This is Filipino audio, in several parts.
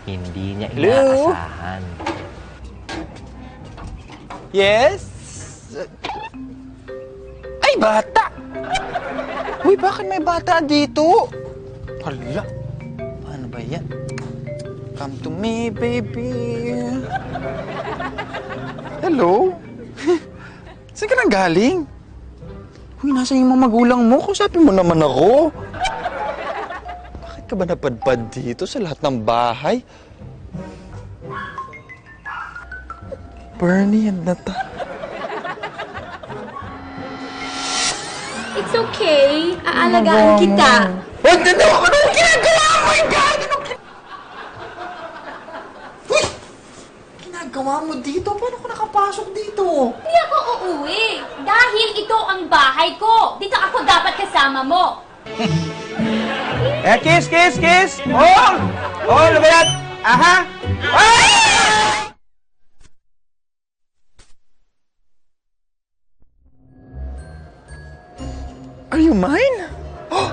Hindi niya inaasahan. Yes? Ay, bata! Uy, bakit may bata dito? Hala, paano ba yan? Come to me, baby. Hello? Saan ka nang galing? Uy, nasa yung mga magulang mo? Kausapin mo naman ako. Bakit ka ba napadpad dito sa lahat ng bahay? Bernie and Nata. It's okay. Aalagaan kita. Huwag na daw ako nung ginagawa mo! My God! Uy! Ginagawa mo dito? Paano ko nakapasok dito? Hindi ako uuwi. Dahil ito ang bahay ko. Dito ako dapat kasama mo. Kiss, kiss, kiss! Oh! Oh, labayat! Aha! Ay! Are you mine? Oh!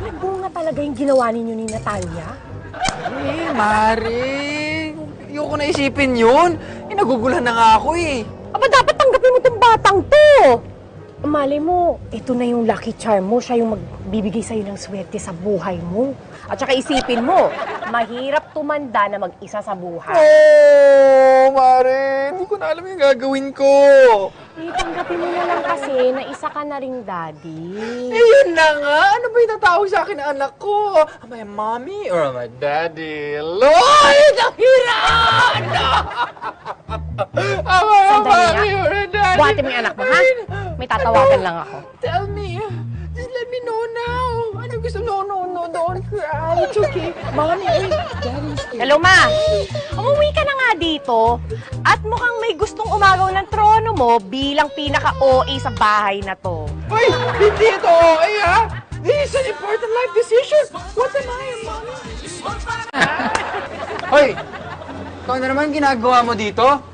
Nagbunga talaga yung ginawa ninyo ni Natalia? Eh, Mari. Ayoko na isipin yun. Naguguluhan na nga ako eh. Aba, dapat tanggapin mo tong batang to! Malay mo, ito na yung lucky charm mo. Siya yung magbibigay sa'yo ng swerte sa buhay mo. At saka isipin mo, mahirap tumanda na mag-isa sa buhay. Oh, Mari. Hindi ko na alam yung gagawin ko. Tanggapin mo na lang kasi na isa ka na ring daddy. Ayun na nga. Ano ba yung tatawag sa akin ng anak ko? Am I a mommy or am I daddy? Lord! Ang hirap! Am I a mommy or a daddy? Buhatin mo yung anak mo, ha? May tatawagan lang ako. Tell me. Just let me know now. Ano gusto? No, no, no. Don't cry. It's okay. Mommy, wait. Daddy's here. Hello, Ma. Umuwi ka na nga dito at mukhang may gustong umagaw ng trono mo bilang pinaka-OA sa bahay na to. Uy! Hindi ito okay, ha? This is an important life decision. What am I, mommy? Hoy! Ikaw na naman ginagawa mo dito?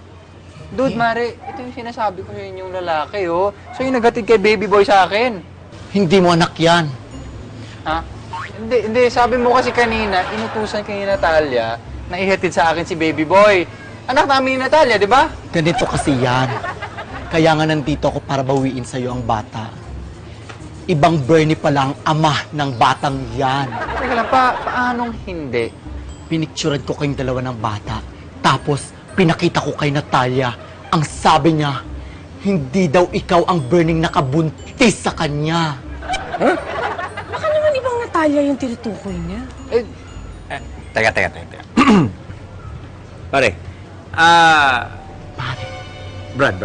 Dude, Mare, ito yung sinasabi ko sa inyong lalaki, oh. So yung nagatid kay baby boy sa akin. Hindi mo anak yan. Ha? Hindi. Sabi mo kasi kanina, inutusan kay Natalia na ihatid sa akin si baby boy. Anak namin ni Natalia, di ba? Ganito kasi yan. Kaya nga nandito ako para bawiin sa'yo ang bata. Ibang Bernie pala ang ama ng batang yan. Teka lang, paanong hindi? Pinicturean ko kayong dalawa ng bata. Tapos, pinakita ko kay Natalia. Ang sabi niya, hindi daw ikaw ang Bernie nakabuntis sa kanya. Huh? Baka naman ibang Natalia yung tinutukoy niya. Teka. Pare, Pare, Brad.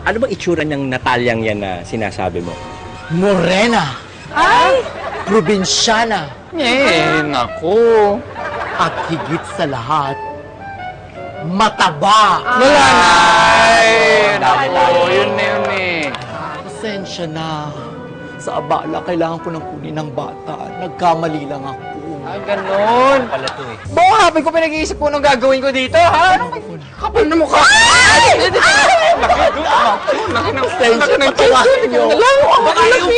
ano bang itsura niyang Natalyang yan na sinasabi mo? morena. Ay! Probinsyana. Naku. At higit sa lahat, mataba. Wala na! Naku, yun na yun eh. Pasensya na. Sa abala, kailangan ko nang kunin ng bata. Nagkamali lang ako. Ganun. Pala to eh. Buong hapon ko pinag-iisip ko nung gagawin ko dito, ha? Kapal na mukha! Ay! Laki ng Pasensya, patawarin niyo. Baka yung